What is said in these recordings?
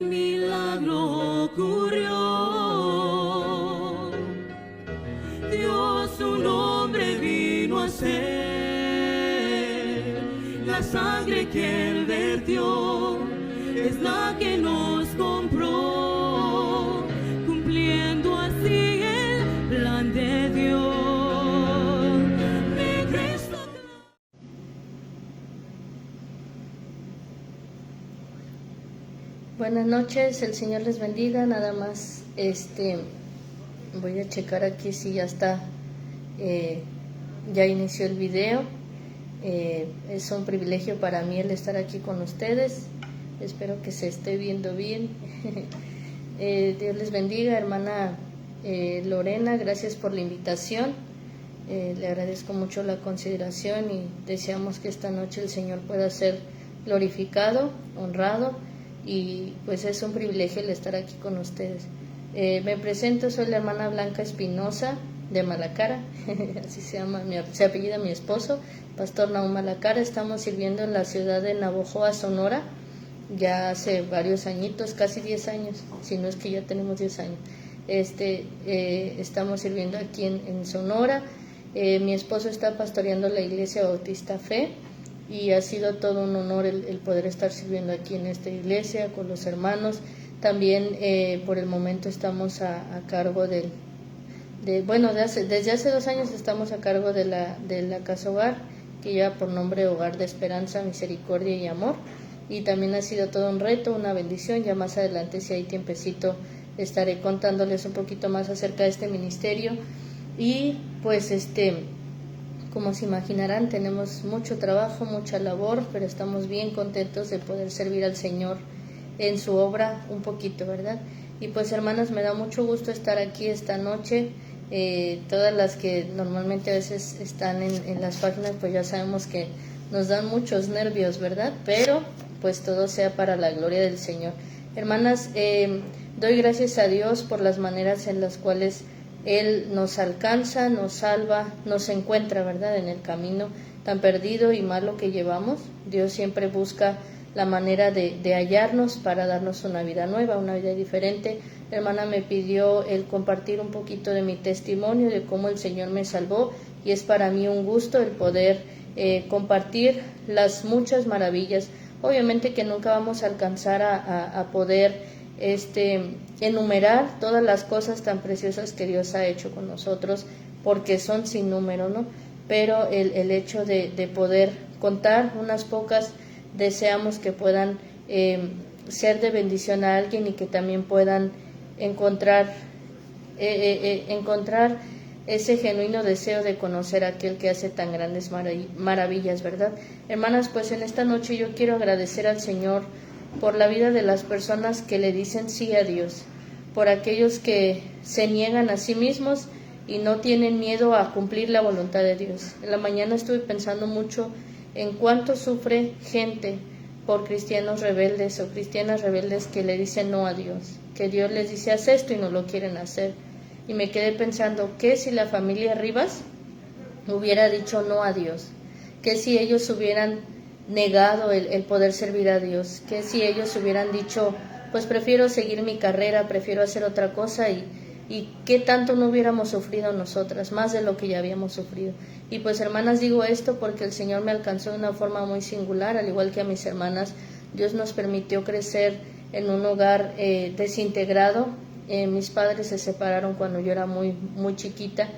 Milagro ocurrió, Dios un hombre vino a ser, la sangre que Él vertió es la que nos compró, cumpliendo así el plan de Dios. Mi Cristo. Buenas noches, el Señor les bendiga. Nada más, voy a checar aquí si ya está, ya inició el video. Es un privilegio para mí el estar aquí con ustedes. Espero que se esté viendo bien. Dios les bendiga, hermana Lorena, gracias por la invitación. Le agradezco mucho la consideración y deseamos que esta noche el Señor pueda ser glorificado, honrado. Y pues es un privilegio el estar aquí con ustedes. Me presento, soy la hermana Blanca Espinosa de Malacara, así se apellida mi esposo, Pastor Nahum Malacara. Estamos sirviendo en la ciudad de Navojoa, Sonora, ya hace varios añitos, casi 10 años, si no es que ya tenemos 10 años. Estamos sirviendo aquí en Sonora. Mi esposo está pastoreando la Iglesia Bautista Fe, y ha sido todo un honor el poder estar sirviendo aquí en esta iglesia con los hermanos. También por el momento estamos a cargo desde hace 2 años estamos a cargo de la casa hogar, que lleva por nombre Hogar de Esperanza, Misericordia y Amor, y también ha sido todo un reto, una bendición. Ya más adelante, si hay tiempecito, estaré contándoles un poquito más acerca de este ministerio. Y pues como se imaginarán, tenemos mucho trabajo, mucha labor, pero estamos bien contentos de poder servir al Señor en su obra un poquito, ¿verdad? Y pues, hermanas, me da mucho gusto estar aquí esta noche. Todas las que normalmente a veces están en las páginas, pues ya sabemos que nos dan muchos nervios, ¿verdad? Pero pues todo sea para la gloria del Señor. Hermanas, doy gracias a Dios por las maneras en las cuales Él nos alcanza, nos salva, nos encuentra, ¿verdad?, en el camino tan perdido y malo que llevamos. Dios siempre busca la manera de hallarnos para darnos una vida nueva, una vida diferente. La hermana me pidió el compartir un poquito de mi testimonio, de cómo el Señor me salvó, y es para mí un gusto el poder compartir las muchas maravillas. Obviamente que nunca vamos a alcanzar a poder enumerar todas las cosas tan preciosas que Dios ha hecho con nosotros, porque son sin número, ¿no? Pero el hecho de poder contar unas pocas, deseamos que puedan ser de bendición a alguien, y que también puedan encontrar ese genuino deseo de conocer a aquel que hace tan grandes maravillas, ¿verdad? Hermanas, pues en esta noche yo quiero agradecer al Señor por la vida de las personas que le dicen sí a Dios, por aquellos que se niegan a sí mismos y no tienen miedo a cumplir la voluntad de Dios. En la mañana estuve pensando mucho en cuánto sufre gente por cristianos rebeldes o cristianas rebeldes que le dicen no a Dios, que Dios les dice haz esto y no lo quieren hacer. Y me quedé pensando, ¿qué si la familia Rivas hubiera dicho no a Dios? ¿Qué si ellos hubieran negado el poder servir a Dios? ¿Qué si ellos hubieran dicho, pues prefiero seguir mi carrera, prefiero hacer otra cosa? Y qué tanto no hubiéramos sufrido nosotras, más de lo que ya habíamos sufrido. Y pues, hermanas, digo esto porque el Señor me alcanzó de una forma muy singular, al igual que a mis hermanas. Dios nos permitió crecer en un hogar desintegrado. Mis padres se separaron cuando yo era muy chiquita,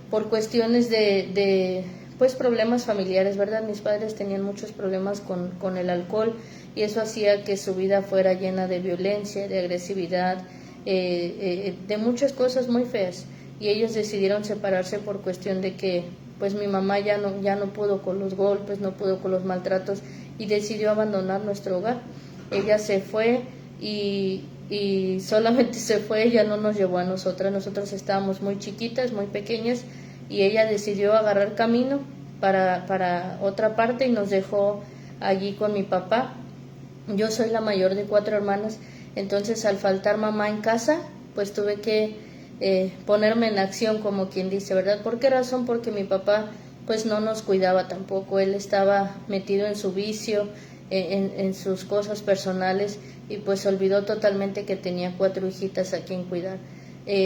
por cuestiones de pues problemas familiares, ¿verdad? Mis padres tenían muchos problemas con el alcohol, y eso hacía que su vida fuera llena de violencia, de agresividad, de muchas cosas muy feas, y ellos decidieron separarse por cuestión de que pues mi mamá ya no pudo con los golpes, no pudo con los maltratos, y decidió abandonar nuestro hogar. Ella se fue y solamente se fue, ya no nos llevó a nosotras estábamos muy chiquitas, muy pequeñas, y ella decidió agarrar camino para otra parte y nos dejó allí con mi papá. Yo soy la mayor de 4 hermanas, entonces al faltar mamá en casa, pues tuve que ponerme en acción, como quien dice, ¿verdad? ¿Por qué razón? Porque mi papá pues no nos cuidaba tampoco, él estaba metido en su vicio, en sus cosas personales, y pues olvidó totalmente que tenía 4 hijitas a quien cuidar.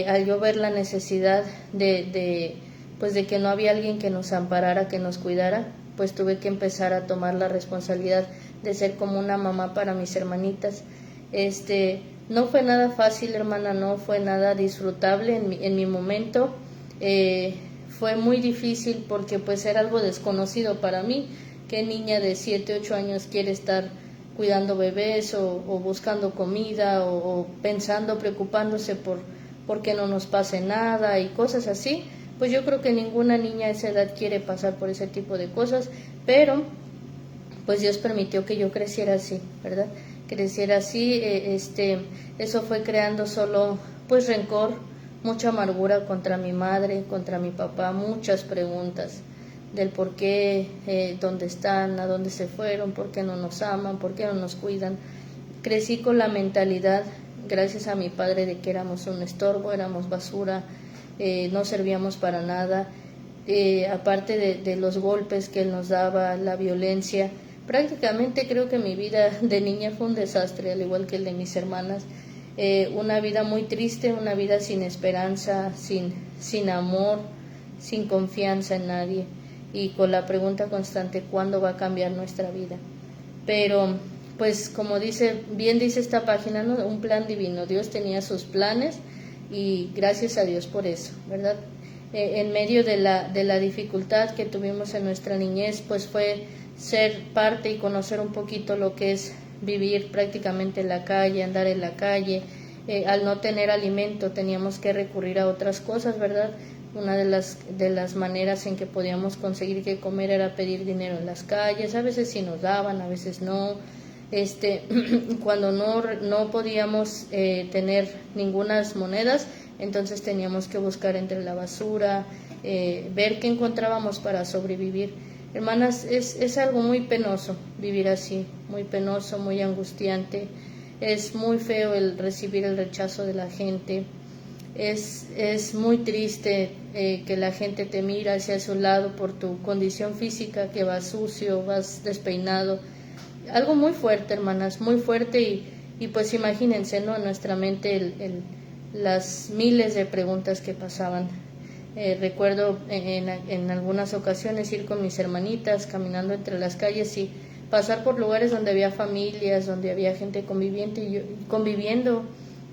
Al yo ver la necesidad pues de que no había alguien que nos amparara, que nos cuidara, pues tuve que empezar a tomar la responsabilidad de ser como una mamá para mis hermanitas. No fue nada fácil, hermana, no fue nada disfrutable en mi momento. Fue muy difícil porque pues era algo desconocido para mí. ¿Qué niña de 7, 8 años quiere estar cuidando bebés o buscando comida o pensando, preocupándose por que no nos pase nada y cosas así? Pues yo creo que ninguna niña a esa edad quiere pasar por ese tipo de cosas, pero pues Dios permitió que yo creciera así, ¿verdad? Creciera así, eso fue creando solo pues rencor, mucha amargura contra mi madre, contra mi papá, muchas preguntas del por qué, dónde están, a dónde se fueron, por qué no nos aman, por qué no nos cuidan. Crecí con la mentalidad, gracias a mi padre, de que éramos un estorbo, éramos basura, no servíamos para nada, aparte de los golpes que él nos daba, la violencia. Prácticamente creo que mi vida de niña fue un desastre, al igual que el de mis hermanas. Una vida muy triste, una vida sin esperanza, sin amor, sin confianza en nadie, y con la pregunta constante: ¿cuándo va a cambiar nuestra vida? Pero pues como bien dice esta página, ¿no? Un plan divino. Dios tenía sus planes y gracias a Dios por eso, ¿verdad? En medio de la dificultad que tuvimos en nuestra niñez, pues fue ser parte y conocer un poquito lo que es vivir prácticamente en la calle, andar en la calle. Al no tener alimento teníamos que recurrir a otras cosas, ¿verdad? Una de las maneras en que podíamos conseguir que comer era pedir dinero en las calles. A veces sí nos daban, a veces no. Cuando no podíamos tener ningunas monedas, entonces teníamos que buscar entre la basura, ver qué encontrábamos para sobrevivir. Hermanas, es algo muy penoso vivir así, muy penoso, muy angustiante. Es muy feo el recibir el rechazo de la gente. Es muy triste que la gente te mira hacia su lado por tu condición física, que vas sucio, vas despeinado. Algo muy fuerte, hermanas, muy fuerte, y pues imagínense, ¿no? En nuestra mente las miles de preguntas que pasaban. Recuerdo en algunas ocasiones ir con mis hermanitas caminando entre las calles y pasar por lugares donde había familias, donde había gente conviviendo,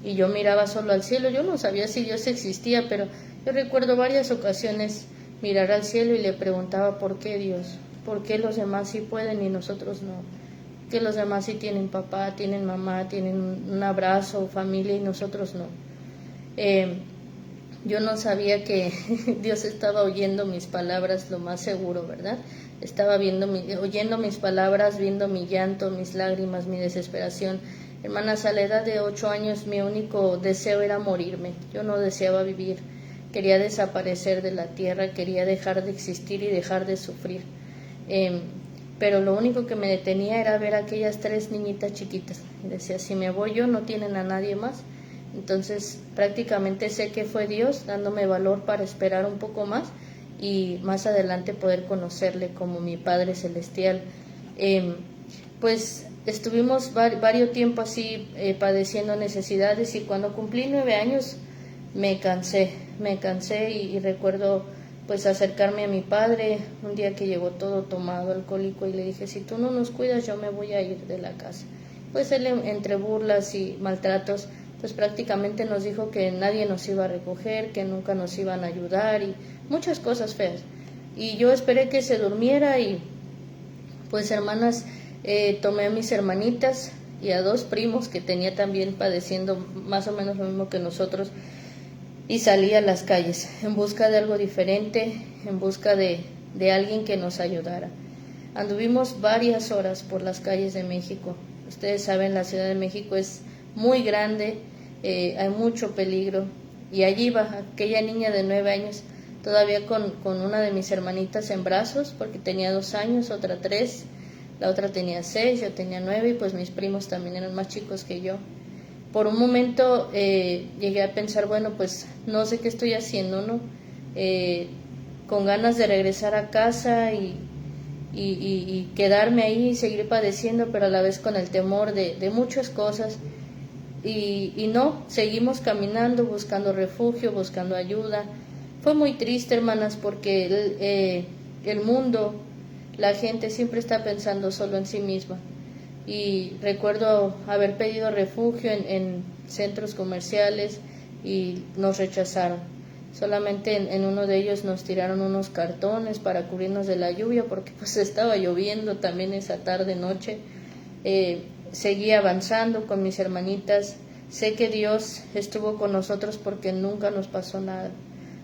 y yo miraba solo al cielo. Yo no sabía si Dios existía, pero yo recuerdo varias ocasiones mirar al cielo y le preguntaba: ¿por qué Dios? ¿Por qué los demás sí pueden y nosotros no? Que los demás sí tienen papá, tienen mamá, tienen un abrazo, familia, y nosotros no. Yo no sabía que Dios estaba oyendo mis palabras, lo más seguro, ¿verdad? Estaba oyendo mis palabras, viendo mi llanto, mis lágrimas, mi desesperación. Hermanas, a la edad de 8 años mi único deseo era morirme. Yo no deseaba vivir, quería desaparecer de la tierra, quería dejar de existir y dejar de sufrir. Pero lo único que me detenía era ver a aquellas 3 niñitas chiquitas. Y decía: si me voy yo, no tienen a nadie más. Entonces prácticamente sé que fue Dios dándome valor para esperar un poco más y más adelante poder conocerle como mi Padre Celestial. Pues estuvimos varios tiempo así padeciendo necesidades, y cuando cumplí 9 años me cansé y recuerdo pues acercarme a mi padre un día que llegó todo tomado, alcohólico, y le dije: si tú no nos cuidas, yo me voy a ir de la casa. Pues él, entre burlas y maltratos, pues prácticamente nos dijo que nadie nos iba a recoger, que nunca nos iban a ayudar y muchas cosas feas. Y yo esperé que se durmiera y pues, hermanas, tomé a mis hermanitas y a 2 primos que tenía también padeciendo más o menos lo mismo que nosotros, y salí a las calles en busca de algo diferente, en busca de alguien que nos ayudara. Anduvimos varias horas por las calles de México. Ustedes saben, la Ciudad de México es muy grande, hay mucho peligro, y allí iba aquella niña de 9 años, todavía con una de mis hermanitas en brazos, porque tenía 2 años, otra 3, la otra tenía 6, yo tenía 9, y pues mis primos también eran más chicos que yo. Por un momento llegué a pensar: bueno, pues no sé qué estoy haciendo, ¿no? Con ganas de regresar a casa y y quedarme ahí y seguir padeciendo, pero a la vez con el temor de muchas cosas. Y no, seguimos caminando, buscando refugio, buscando ayuda. Fue muy triste, hermanas, porque el mundo, la gente siempre está pensando solo en sí misma. Y recuerdo haber pedido refugio en centros comerciales y nos rechazaron. Solamente en uno de ellos nos tiraron unos cartones para cubrirnos de la lluvia, porque pues estaba lloviendo también esa tarde, noche. Seguí avanzando con mis hermanitas. Sé que Dios estuvo con nosotros porque nunca nos pasó nada.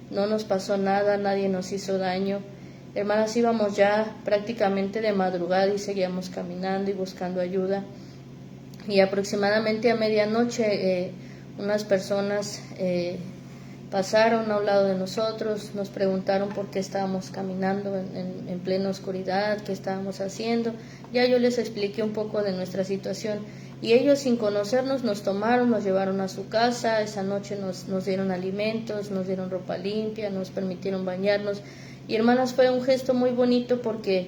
No nos pasó nada, nadie nos hizo daño. Hermanas, íbamos ya prácticamente de madrugada y seguíamos caminando y buscando ayuda. Y aproximadamente a medianoche unas personas pasaron a un lado de nosotros, nos preguntaron por qué estábamos caminando en plena oscuridad, qué estábamos haciendo. Ya yo les expliqué un poco de nuestra situación y ellos, sin conocernos, nos tomaron, nos llevaron a su casa. Esa noche nos dieron alimentos, nos dieron ropa limpia, nos permitieron bañarnos. Y hermanas, fue un gesto muy bonito porque,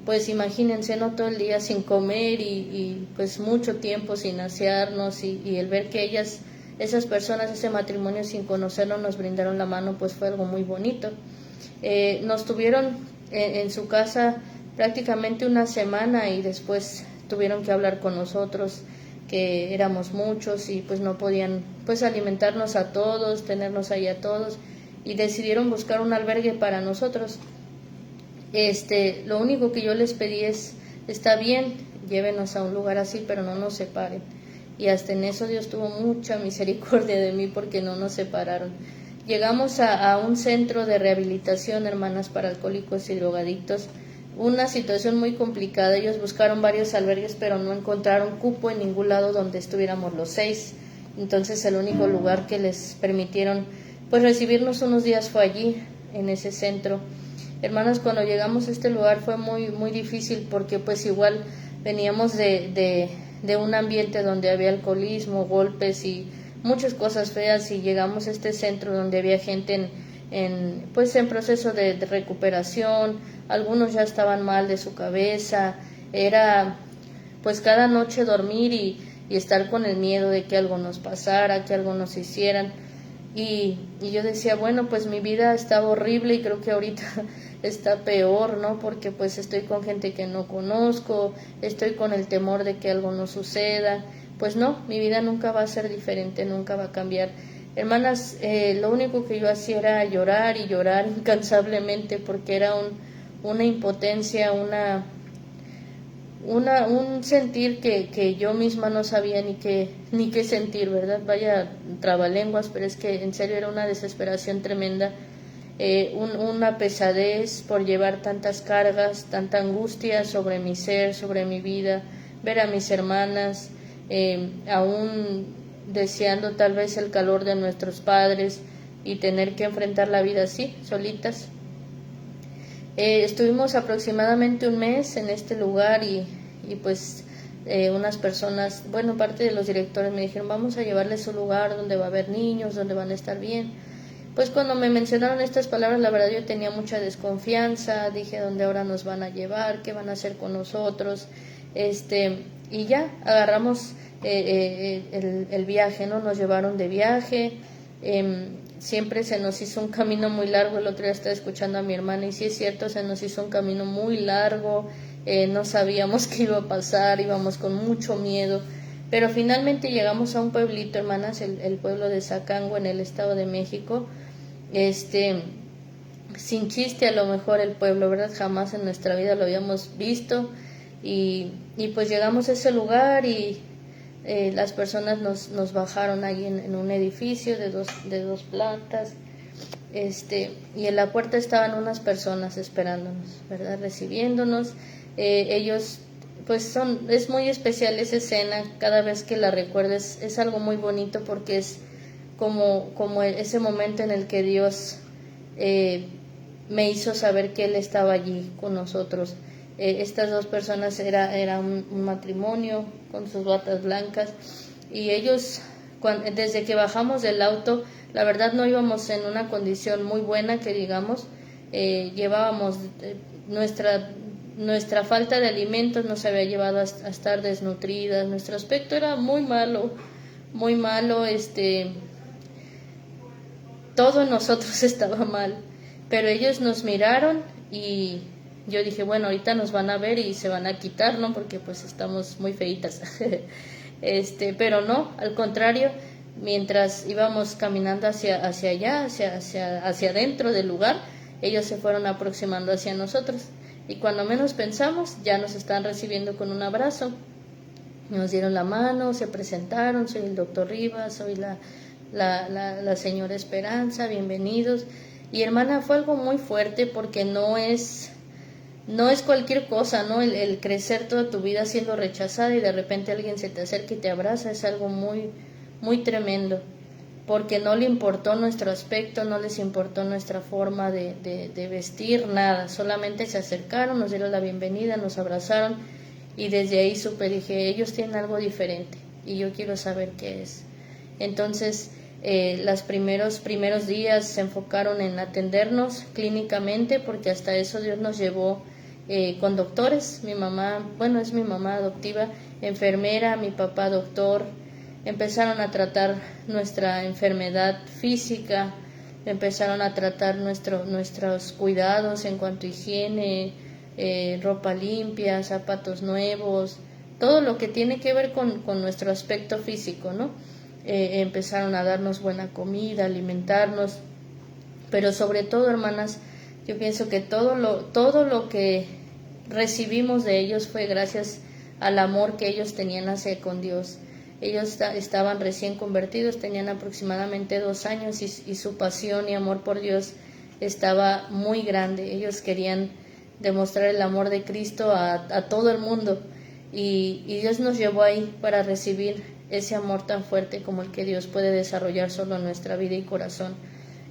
pues imagínense, no todo el día sin comer y pues mucho tiempo sin asearnos y el ver que esas personas, ese matrimonio, sin conocernos, nos brindaron la mano, pues fue algo muy bonito. Nos tuvieron en su casa prácticamente una semana y después tuvieron que hablar con nosotros, que éramos muchos y pues no podían pues alimentarnos a todos, tenernos ahí a todos, y decidieron buscar un albergue para nosotros. Lo único que yo les pedí es, está bien, llévenos a un lugar así, pero no nos separen. Y hasta en eso Dios tuvo mucha misericordia de mí porque no nos separaron. Llegamos a un centro de rehabilitación, hermanas, para alcohólicos y drogadictos. Una situación muy complicada. Ellos buscaron varios albergues, pero no encontraron cupo en ningún lado donde estuviéramos los 6. Entonces el único lugar que les permitieron pues recibirnos unos días fue allí, en ese centro. Hermanas, cuando llegamos a este lugar fue muy, muy difícil porque pues igual veníamos de un ambiente donde había alcoholismo, golpes y muchas cosas feas, y llegamos a este centro donde había gente en proceso de recuperación. Algunos ya estaban mal de su cabeza. Era pues cada noche dormir y estar con el miedo de que algo nos pasara, que algo nos hicieran. Y yo decía, bueno, pues mi vida estaba horrible y creo que ahorita está peor, ¿no? Porque pues estoy con gente que no conozco, estoy con el temor de que algo nos suceda. Pues no, mi vida nunca va a ser diferente, nunca va a cambiar. Hermanas, lo único que yo hacía era llorar y llorar incansablemente porque era una impotencia, un sentir que yo misma no sabía ni qué sentir, ¿verdad? Vaya trabalenguas, pero es que en serio era una desesperación tremenda, una pesadez por llevar tantas cargas, tanta angustia sobre mi ser, sobre mi vida, ver a mis hermanas, aún deseando tal vez el calor de nuestros padres y tener que enfrentar la vida así, solitas. Estuvimos aproximadamente un mes en este lugar y pues unas personas, bueno, parte de los directores me dijeron, vamos a llevarles a un lugar donde va a haber niños, donde van a estar bien. Pues cuando me mencionaron estas palabras, la verdad yo tenía mucha desconfianza, dije, ¿dónde ahora nos van a llevar? ¿Qué van a hacer con nosotros? Y ya, agarramos el viaje, ¿no? Nos llevaron de viaje. Siempre se nos hizo un camino muy largo. El otro día estaba escuchando a mi hermana y sí es cierto, se nos hizo un camino muy largo, no sabíamos qué iba a pasar, íbamos con mucho miedo, pero finalmente llegamos a un pueblito, hermanas, el pueblo de Zacango, en el Estado de México. Sin chiste, a lo mejor el pueblo, ¿verdad? Jamás en nuestra vida lo habíamos visto y pues llegamos a ese lugar y las personas nos bajaron ahí en un edificio de dos plantas, y en la puerta estaban unas personas esperándonos, ¿verdad? Recibiéndonos. Ellos, pues es muy especial esa escena, cada vez que la recuerdes es algo muy bonito porque es como ese momento en el que Dios me hizo saber que Él estaba allí con nosotros. Estas dos personas era un matrimonio con sus batas blancas y ellos, desde que bajamos del auto, la verdad no íbamos en una condición muy buena que digamos, llevábamos nuestra falta de alimentos nos había llevado a estar desnutridas, nuestro aspecto era muy malo, todo en nosotros estaba mal, pero ellos nos miraron y yo dije, bueno, ahorita nos van a ver y se van a quitar, ¿no? Porque pues estamos muy feitas. Pero no, al contrario, mientras íbamos caminando hacia allá, hacia adentro del lugar, ellos se fueron aproximando hacia nosotros. Y cuando menos pensamos, ya nos están recibiendo con un abrazo. Nos dieron la mano, se presentaron, soy el doctor Rivas, soy la señora Esperanza, bienvenidos. Y hermana, fue algo muy fuerte porque no es cualquier cosa, ¿no? El crecer toda tu vida siendo rechazada y de repente alguien se te acerca y te abraza es algo muy, muy tremendo, porque no le importó nuestro aspecto, no les importó nuestra forma de vestir, nada, solamente se acercaron, nos dieron la bienvenida, nos abrazaron y desde ahí dije, ellos tienen algo diferente y yo quiero saber qué es. Entonces, los primeros días se enfocaron en atendernos clínicamente, porque hasta eso Dios nos llevó con doctores. Mi mamá, es mi mamá adoptiva, enfermera, mi papá doctor. Empezaron a tratar nuestra enfermedad física, empezaron a tratar nuestros cuidados en cuanto a higiene, ropa limpia, zapatos nuevos, todo lo que tiene que ver con nuestro aspecto físico, ¿no? Empezaron a darnos buena comida, alimentarnos, pero sobre todo, hermanas, yo pienso que todo lo que recibimos de ellos fue gracias al amor que ellos tenían hacia con Dios. Ellos estaban recién convertidos, tenían aproximadamente 2 años y su pasión y amor por Dios estaba muy grande. Ellos querían demostrar el amor de Cristo a todo el mundo y Dios nos llevó ahí para recibir ese amor tan fuerte como el que Dios puede desarrollar solo en nuestra vida y corazón.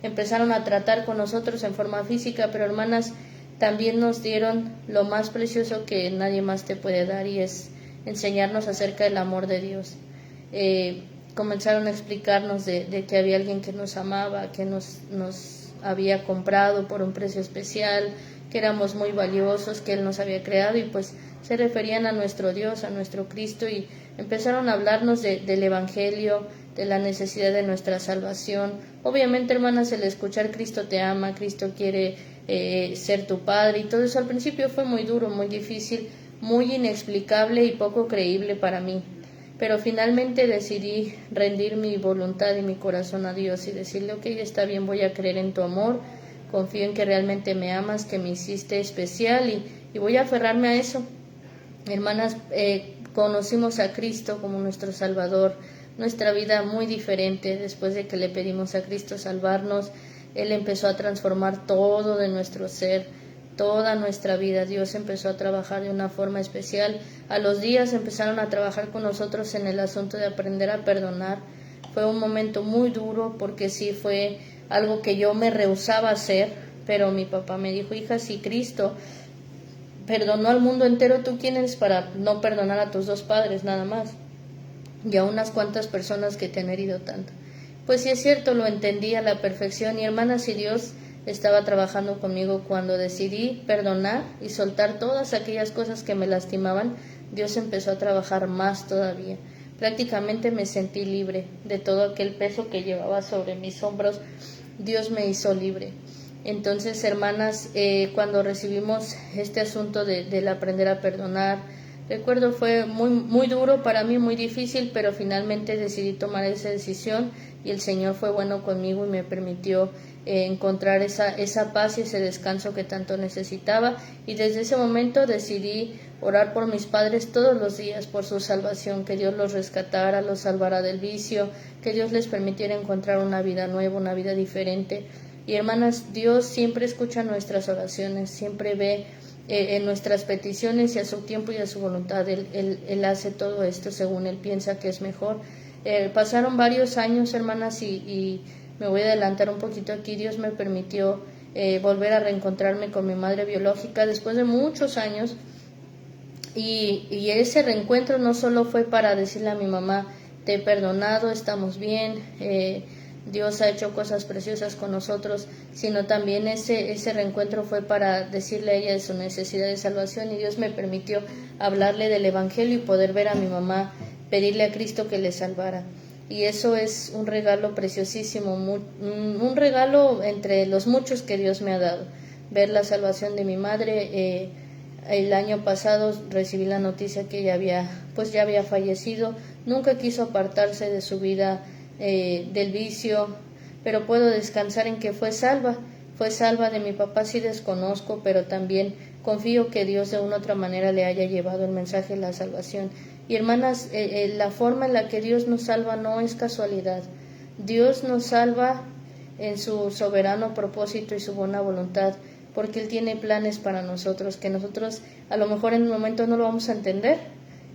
Empezaron a tratar con nosotros en forma física, pero hermanas, también nos dieron lo más precioso que nadie más te puede dar, y es enseñarnos acerca del amor de Dios. Comenzaron a explicarnos de que había alguien que nos amaba, que nos había comprado por un precio especial, que éramos muy valiosos, que Él nos había creado, y pues se referían a nuestro Dios, a nuestro Cristo, y empezaron a hablarnos del Evangelio, de la necesidad de nuestra salvación. Obviamente, hermanas, el escuchar Cristo te ama, Cristo quiere ser tu Padre, y todo eso al principio fue muy duro, muy difícil, muy inexplicable y poco creíble para mí. Pero finalmente decidí rendir mi voluntad y mi corazón a Dios y decirle, ok, está bien, voy a creer en tu amor, confío en que realmente me amas, que me hiciste especial, y voy a aferrarme a eso. Hermanas, conocimos a Cristo como nuestro Salvador, nuestra vida muy diferente después de que le pedimos a Cristo salvarnos. Él empezó a transformar todo de nuestro ser, toda nuestra vida. Dios empezó a trabajar de una forma especial. A los días empezaron a trabajar con nosotros en el asunto de aprender a perdonar. Fue un momento muy duro porque sí fue algo que yo me rehusaba a hacer, pero mi papá me dijo, hija, si Cristo perdonó al mundo entero, ¿tú quién eres para no perdonar a tus 2 padres nada más? Y a unas cuantas personas que te han herido tanto. Pues sí es cierto, lo entendí a la perfección, y hermanas, si Dios estaba trabajando conmigo cuando decidí perdonar y soltar todas aquellas cosas que me lastimaban, Dios empezó a trabajar más todavía. Prácticamente me sentí libre de todo aquel peso que llevaba sobre mis hombros. Dios me hizo libre. Entonces, hermanas, cuando recibimos este asunto del aprender a perdonar, recuerdo fue muy, muy duro para mí, muy difícil, pero finalmente decidí tomar esa decisión y el Señor fue bueno conmigo y me permitió encontrar esa paz y ese descanso que tanto necesitaba, y desde ese momento decidí orar por mis padres todos los días por su salvación, que Dios los rescatara, los salvara del vicio, que Dios les permitiera encontrar una vida nueva, una vida diferente. Y hermanas, Dios siempre escucha nuestras oraciones, siempre ve en nuestras peticiones, y a su tiempo y a su voluntad Él hace todo esto según Él piensa que es mejor. Pasaron varios años, hermanas, y me voy a adelantar un poquito aquí. Dios me permitió volver a reencontrarme con mi madre biológica después de muchos años, y ese reencuentro no solo fue para decirle a mi mamá, te he perdonado, estamos bien, Dios ha hecho cosas preciosas con nosotros, sino también ese reencuentro fue para decirle a ella de su necesidad de salvación, y Dios me permitió hablarle del Evangelio y poder ver a mi mamá pedirle a Cristo que le salvara. Y eso es un regalo preciosísimo, un regalo entre los muchos que Dios me ha dado. Ver la salvación de mi madre. El año pasado recibí la noticia que ella ya había fallecido. Nunca quiso apartarse de su vida del vicio, pero puedo descansar en que fue salva de mi papá. Sí desconozco, pero también confío que Dios de una u otra manera le haya llevado el mensaje de la salvación. Y hermanas, la forma en la que Dios nos salva no es casualidad. Dios nos salva en su soberano propósito y su buena voluntad, porque Él tiene planes para nosotros, que nosotros a lo mejor en un momento no lo vamos a entender,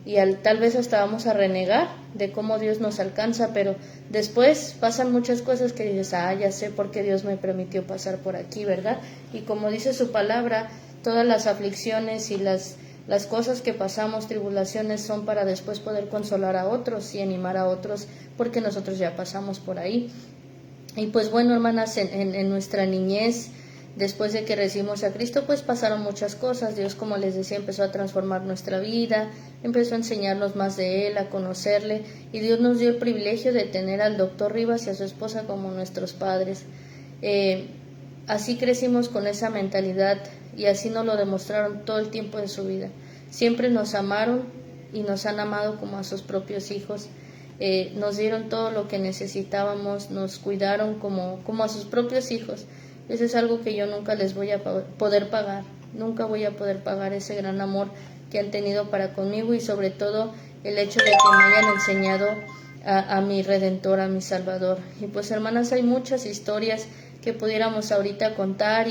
y tal vez hasta vamos a renegar de cómo Dios nos alcanza, pero después pasan muchas cosas que dices, ya sé por qué Dios me permitió pasar por aquí, ¿verdad? Y como dice su palabra, todas las aflicciones y las cosas que pasamos, tribulaciones, son para después poder consolar a otros y animar a otros, porque nosotros ya pasamos por ahí. Y pues bueno, hermanas, en nuestra niñez, después de que recibimos a Cristo, pues pasaron muchas cosas. Dios, como les decía, empezó a transformar nuestra vida, empezó a enseñarnos más de Él, a conocerle, y Dios nos dio el privilegio de tener al doctor Rivas y a su esposa como nuestros padres. Así crecimos con esa mentalidad, y así nos lo demostraron todo el tiempo de su vida. Siempre nos amaron y nos han amado como a sus propios hijos. Nos dieron todo lo que necesitábamos, nos cuidaron como a sus propios hijos. Eso es algo que yo nunca les voy a poder pagar. Nunca voy a poder pagar ese gran amor que han tenido para conmigo, y sobre todo el hecho de que me hayan enseñado a mi Redentor, a mi Salvador. Y pues, hermanas, hay muchas historias que pudiéramos ahorita contar,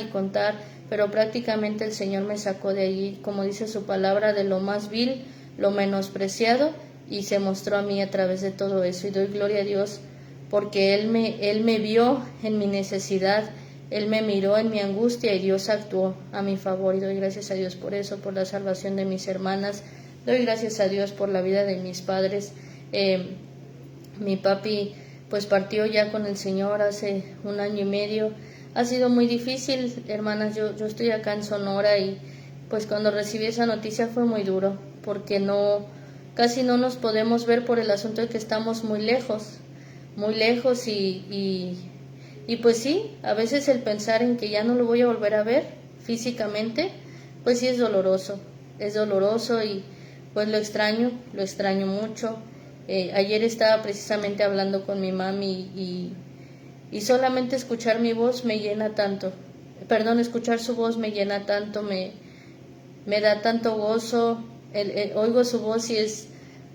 pero prácticamente el Señor me sacó de allí, como dice su palabra, de lo más vil, lo menospreciado, y se mostró a mí a través de todo eso. Y doy gloria a Dios porque Él me vio en mi necesidad, Él me miró en mi angustia, y Dios actuó a mi favor, y doy gracias a Dios por eso, por la salvación de mis hermanas. Doy gracias a Dios por la vida de mis padres. Mi papi pues partió ya con el Señor hace 1 año y medio. Ha sido muy difícil, hermanas. Yo estoy acá en Sonora, y pues cuando recibí esa noticia fue muy duro, porque casi no nos podemos ver por el asunto de que estamos muy lejos, y pues sí, a veces el pensar en que ya no lo voy a volver a ver físicamente, pues sí es doloroso, y pues lo extraño mucho. Ayer estaba precisamente hablando con mi mami, y solamente escuchar mi voz me llena tanto, escuchar su voz me llena tanto, me da tanto gozo. Oigo su voz y es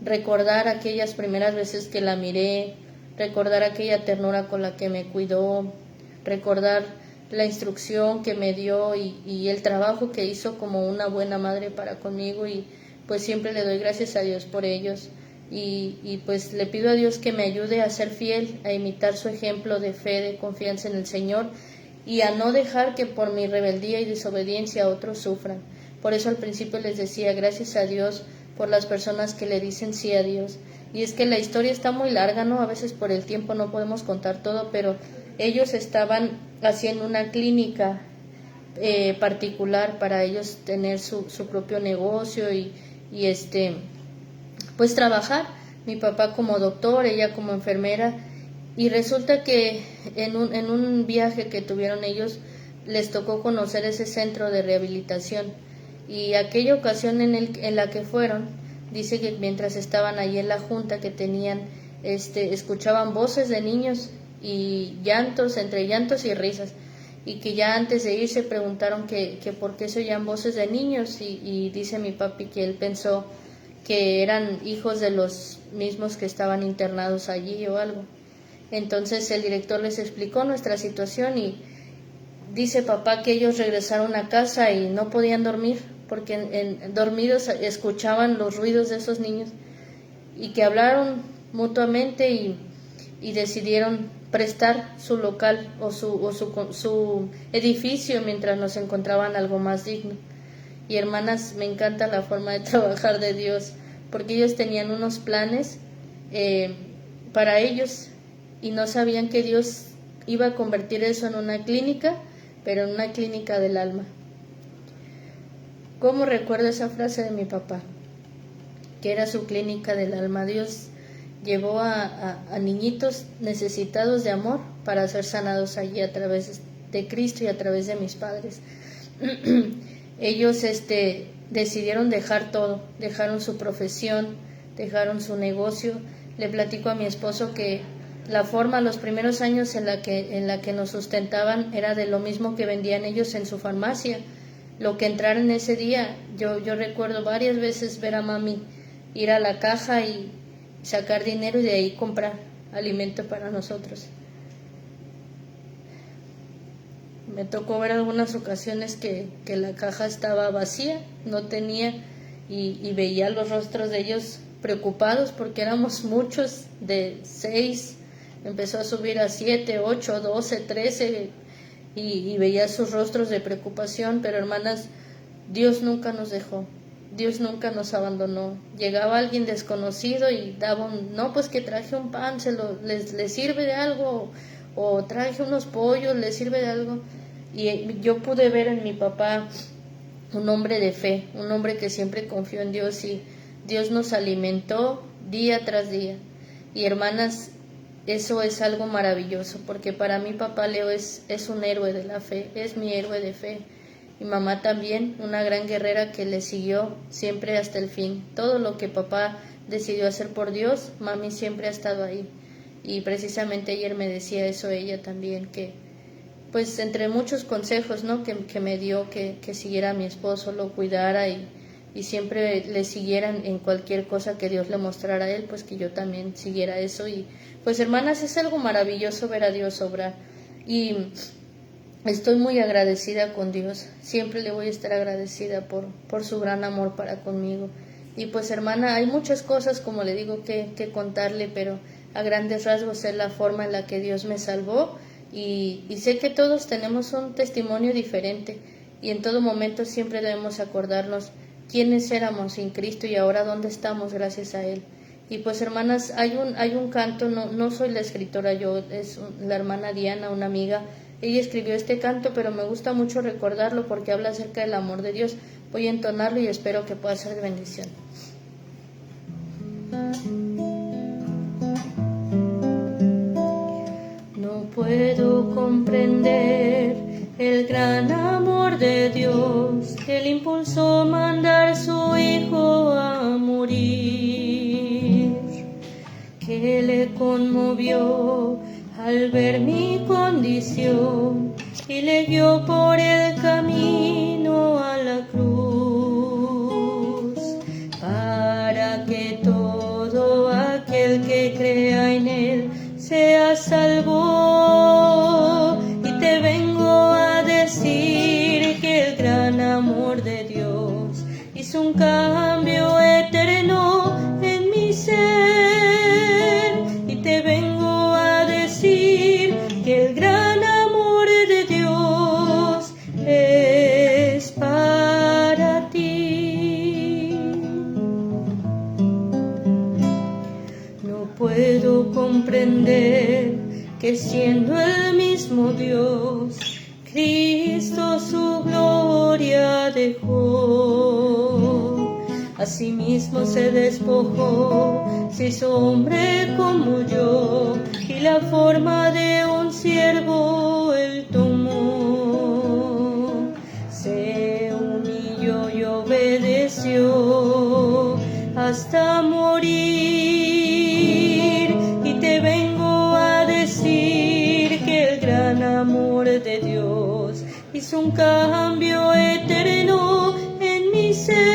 recordar aquellas primeras veces que la miré, recordar aquella ternura con la que me cuidó, recordar la instrucción que me dio y el trabajo que hizo como una buena madre para conmigo, y pues siempre le doy gracias a Dios por ellos, y pues le pido a Dios que me ayude a ser fiel, a imitar su ejemplo de fe, de confianza en el Señor, y a no dejar que por mi rebeldía y desobediencia otros sufran. Por eso al principio les decía, gracias a Dios por las personas que le dicen sí a Dios. Y es que la historia está muy larga, ¿no? A veces por el tiempo no podemos contar todo, pero ellos estaban haciendo una clínica particular para ellos tener su propio negocio y pues trabajar. Mi papá como doctor, ella como enfermera, y resulta que en un viaje que tuvieron ellos les tocó conocer ese centro de rehabilitación. Y aquella ocasión en la que fueron, dice que mientras estaban allí en la junta que tenían, escuchaban voces de niños y llantos, entre llantos y risas, y que ya antes de irse preguntaron que por qué se oían voces de niños, y dice mi papi que él pensó que eran hijos de los mismos que estaban internados allí o algo. Entonces el director les explicó nuestra situación, y dice papá que ellos regresaron a casa y no podían dormir, porque dormidos escuchaban los ruidos de esos niños, y que hablaron mutuamente y decidieron prestar su local o su edificio mientras nos encontraban algo más digno. Y hermanas, me encanta la forma de trabajar de Dios, porque ellos tenían unos planes para ellos, y no sabían que Dios iba a convertir eso en una clínica, pero en una clínica del alma. ¿Cómo recuerdo esa frase de mi papá? Que era su clínica del alma. Dios llevó a niñitos necesitados de amor para ser sanados allí a través de Cristo y a través de mis padres. Ellos decidieron dejar todo, dejaron su profesión, dejaron su negocio. Le platico a mi esposo que la forma, los primeros años en la que nos sustentaban era de lo mismo que vendían ellos en su farmacia. Lo que entraron ese día, yo recuerdo varias veces ver a mami ir a la caja y sacar dinero y de ahí comprar alimento para nosotros. Me tocó ver algunas ocasiones que la caja estaba vacía, no tenía, y veía los rostros de ellos preocupados porque éramos muchos, de 6, empezó a subir a 7, 8, 12, 13, y veía sus rostros de preocupación. Pero hermanas, Dios nunca nos dejó, Dios nunca nos abandonó. Llegaba alguien desconocido y daba no, pues que traje un pan, les sirve de algo, o traje unos pollos, les sirve de algo. Y yo pude ver en mi papá un hombre de fe, un hombre que siempre confió en Dios, y Dios nos alimentó día tras día. Y hermanas, eso es algo maravilloso, porque para mí papá Leo es un héroe de la fe, es mi héroe de fe. Mi mamá también, una gran guerrera que le siguió siempre hasta el fin. Todo lo que papá decidió hacer por Dios, mami siempre ha estado ahí. Y precisamente ayer me decía eso ella también, que pues entre muchos consejos, ¿no?, que me dio, que siguiera a mi esposo, lo cuidara y siempre le siguieran en cualquier cosa que Dios le mostrara a él, pues que yo también siguiera eso. Y pues hermanas, es algo maravilloso ver a Dios obrar, y estoy muy agradecida con Dios, siempre le voy a estar agradecida por su gran amor para conmigo. Y pues hermana, hay muchas cosas, como le digo, que contarle, pero a grandes rasgos es la forma en la que Dios me salvó. Y sé que todos tenemos un testimonio diferente, y en todo momento siempre debemos acordarnos quiénes éramos sin Cristo y ahora dónde estamos gracias a Él. Y pues hermanas, hay un canto, no soy la escritora yo, es la hermana Diana, una amiga. Ella escribió este canto, pero me gusta mucho recordarlo porque habla acerca del amor de Dios. Voy a entonarlo y espero que pueda ser de bendición. No puedo comprender el gran amor de Dios que le impulsó mandar su Hijo a morir, que le conmovió al ver mi condición y le guió por el camino a la cruz, para que todo aquel que crea en Él sea salvo. Y te vengo a decir que el gran amor de Dios hizo un cambio eterno en mi ser. Y te vengo a decir que el gran amor de Dios es para ti. No puedo comprender que siendo el mismo Dios, Cristo su gloria dejó. Asimismo se despojó, se hizo hombre como yo, y la forma de un siervo él tomó. Se humilló y obedeció hasta morir. Y te vengo a decir que el gran amor de Dios hizo un cambio eterno en mi ser.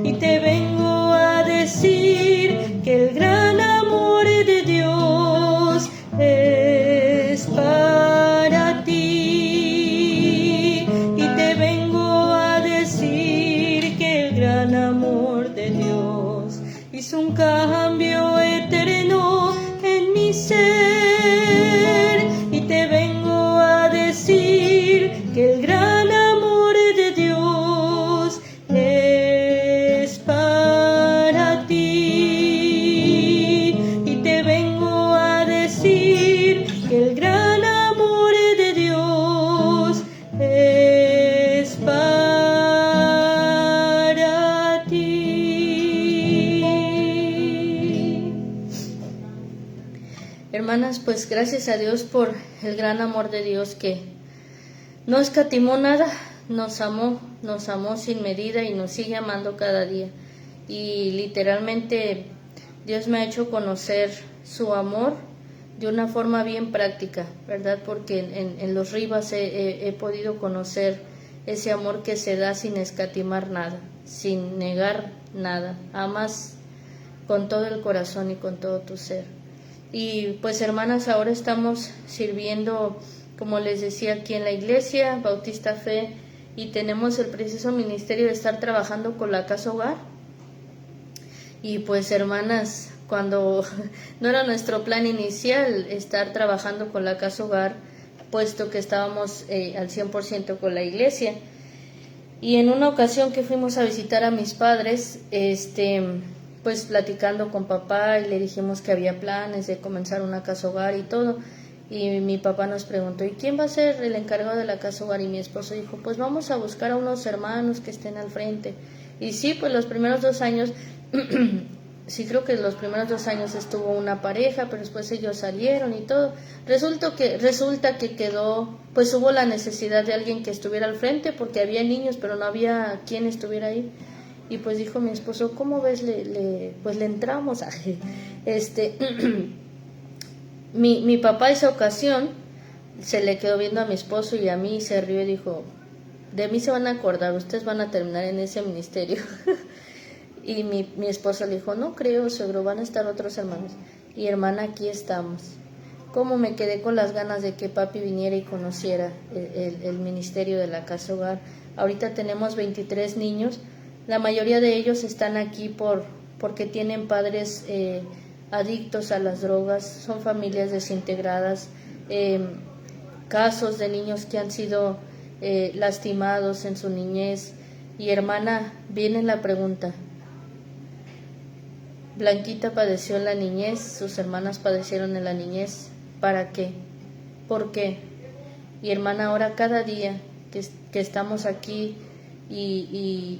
Y te vengo a decir que el gran amor de Dios es para ti. Y te vengo a decir que el gran amor de Dios hizo un cambio eterno en mi ser. Y te vengo a decir que el gran amor de Dios Hermanas, pues gracias a Dios por el gran amor de Dios que no escatimó nada, nos amó sin medida y nos sigue amando cada día. Y literalmente Dios me ha hecho conocer su amor de una forma bien práctica, ¿verdad? Porque en los Rivas he podido conocer ese amor que se da sin escatimar nada, sin negar nada. Amas con todo el corazón y con todo tu ser. Y pues hermanas, ahora estamos sirviendo, como les decía, aquí en la iglesia Bautista Fe, y tenemos el preciso ministerio de estar trabajando con la casa hogar. Y pues hermanas, cuando no era nuestro plan inicial estar trabajando con la casa hogar, puesto que estábamos al 100% con la iglesia. Y en una ocasión que fuimos a visitar a mis padres, pues platicando con papá, y le dijimos que había planes de comenzar una casa hogar y todo, y mi papá nos preguntó, ¿y quién va a ser el encargado de la casa hogar? Y mi esposo dijo, pues vamos a buscar a unos hermanos que estén al frente. Y sí, pues los primeros 2 años sí, creo que los primeros 2 años estuvo una pareja, pero después ellos salieron y todo. Resulta que quedó, pues hubo la necesidad de alguien que estuviera al frente, porque había niños, pero no había quien estuviera ahí. Y pues dijo mi esposo, ¿cómo ves? Pues le entramos. Mi papá esa ocasión se le quedó viendo a mi esposo y a mí, y se rió y dijo, de mí se van a acordar, ustedes van a terminar en ese ministerio. Y mi esposo le dijo, no creo, suegro, van a estar otros hermanos. Y hermana, aquí estamos. Cómo me quedé con las ganas de que papi viniera y conociera el ministerio de la casa hogar. Ahorita tenemos 23 niños. La mayoría de ellos están aquí porque tienen padres adictos a las drogas, son familias desintegradas, casos de niños que han sido lastimados en su niñez. Y hermana, viene la pregunta, Blanquita padeció en la niñez, sus hermanas padecieron en la niñez, ¿para qué? ¿Por qué? Y hermana, ahora cada día que estamos aquí y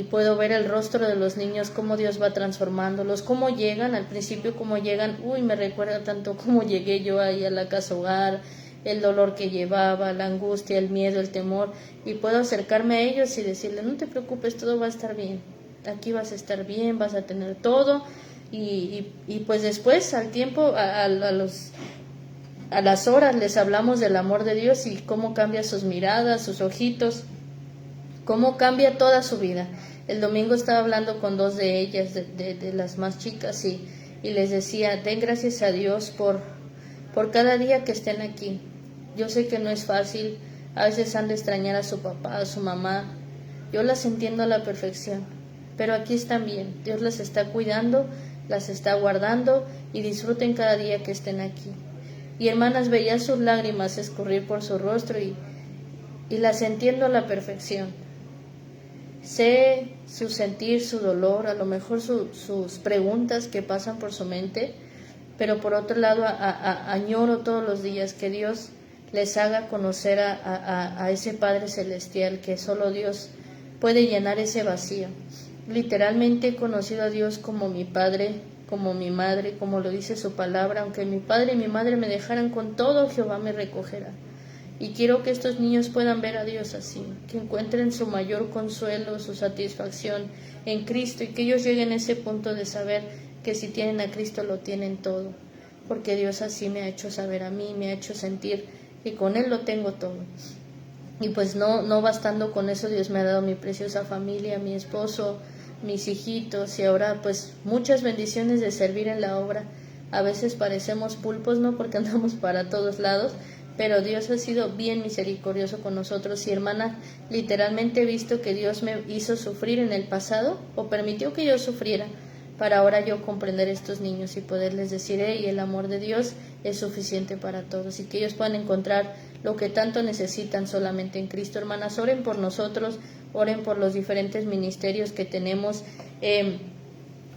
puedo ver el rostro de los niños, cómo Dios va transformándolos, cómo llegan, al principio cómo llegan, me recuerda tanto cómo llegué yo ahí a la casa hogar, el dolor que llevaba, la angustia, el miedo, el temor, y puedo acercarme a ellos y decirles, no te preocupes, todo va a estar bien, aquí vas a estar bien, vas a tener todo, y pues después, al tiempo, a las horas les hablamos del amor de Dios y cómo cambia sus miradas, sus ojitos, cómo cambia toda su vida. El domingo estaba hablando con 2 de ellas, de las más chicas, y les decía, den gracias a Dios por cada día que estén aquí. Yo sé que no es fácil, a veces han de extrañar a su papá, a su mamá, yo las entiendo a la perfección, pero aquí están bien, Dios las está cuidando, las está guardando, y disfruten cada día que estén aquí. Y hermanas, veía sus lágrimas escurrir por su rostro y las entiendo a la perfección. Sé su sentir, su dolor, a lo mejor sus preguntas que pasan por su mente, pero por otro lado añoro todos los días que Dios les haga conocer a ese Padre Celestial, que solo Dios puede llenar ese vacío. Literalmente he conocido a Dios como mi Padre, como mi madre, como lo dice su palabra, aunque mi padre y mi madre me dejaran, con todo Jehová me recogerá. Y quiero que estos niños puedan ver a Dios así, que encuentren su mayor consuelo, su satisfacción en Cristo, y que ellos lleguen a ese punto de saber que si tienen a Cristo lo tienen todo, porque Dios así me ha hecho saber a mí, me ha hecho sentir que con Él lo tengo todo. Y pues no bastando con eso, Dios me ha dado mi preciosa familia, mi esposo, mis hijitos, y ahora pues muchas bendiciones de servir en la obra. A veces parecemos pulpos, ¿no? Porque andamos para todos lados, pero Dios ha sido bien misericordioso con nosotros. Y hermana, literalmente he visto que Dios me hizo sufrir en el pasado, o permitió que yo sufriera, para ahora yo comprender a estos niños y poderles decir, y el amor de Dios es suficiente para todos, y que ellos puedan encontrar lo que tanto necesitan solamente en Cristo. Hermanas, oren por nosotros, oren por los diferentes ministerios que tenemos,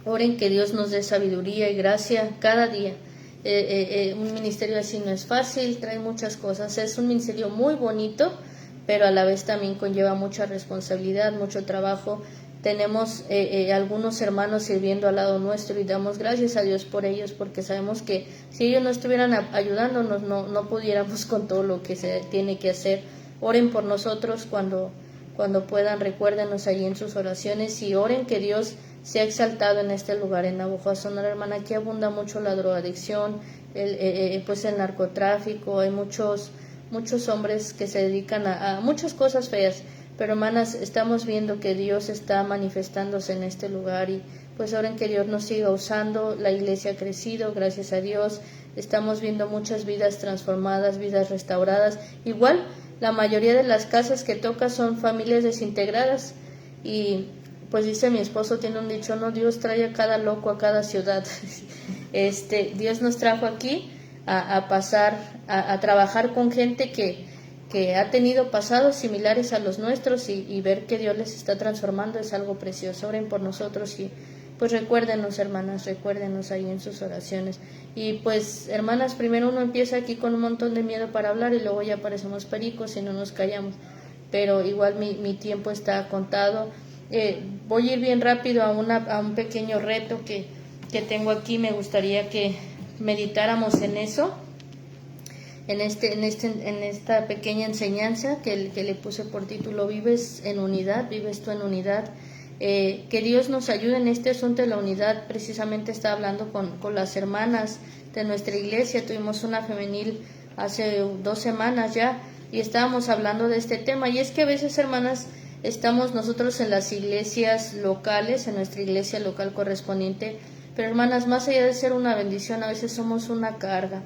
oren que Dios nos dé sabiduría y gracia cada día. Un ministerio así no es fácil, trae muchas cosas, es un ministerio muy bonito, pero a la vez también conlleva mucha responsabilidad, mucho trabajo, tenemos algunos hermanos sirviendo al lado nuestro y damos gracias a Dios por ellos, porque sabemos que si ellos no estuvieran ayudándonos no pudiéramos con todo lo que se tiene que hacer. Oren por nosotros cuando puedan, recuérdenos allí en sus oraciones y oren que Dios sea exaltado en este lugar, en Navojoa, hermana. Aquí abunda mucho la drogadicción, pues el narcotráfico, hay muchos hombres que se dedican a muchas cosas feas. Pero hermanas, estamos viendo que Dios está manifestándose en este lugar y pues oren que Dios nos siga usando. La iglesia ha crecido, gracias a Dios. Estamos viendo muchas vidas transformadas, vidas restauradas. Igual, la mayoría de las casas que toca son familias desintegradas. Y pues dice mi esposo, tiene un dicho, no, Dios trae a cada loco a cada ciudad. Dios nos trajo aquí a pasar, a trabajar con gente que ha tenido pasados similares a los nuestros y ver que Dios les está transformando es algo precioso. Oren por nosotros y pues recuérdenos, hermanas, recuérdenos ahí en sus oraciones. Y pues, hermanas, primero uno empieza aquí con un montón de miedo para hablar y luego ya parecemos pericos y no nos callamos. Pero igual mi tiempo está contado. Voy a ir bien rápido a un pequeño reto que tengo aquí. Me gustaría que meditáramos en eso. En esta pequeña enseñanza que le puse por título, vives en unidad, vives tú en unidad. Que Dios nos ayude en este asunto de la unidad. Precisamente estaba hablando con las hermanas de nuestra iglesia, tuvimos una femenil hace 2 semanas ya y estábamos hablando de este tema. Y es que a veces, hermanas, estamos nosotros en las iglesias locales, en nuestra iglesia local correspondiente, pero hermanas, más allá de ser una bendición, a veces somos una carga.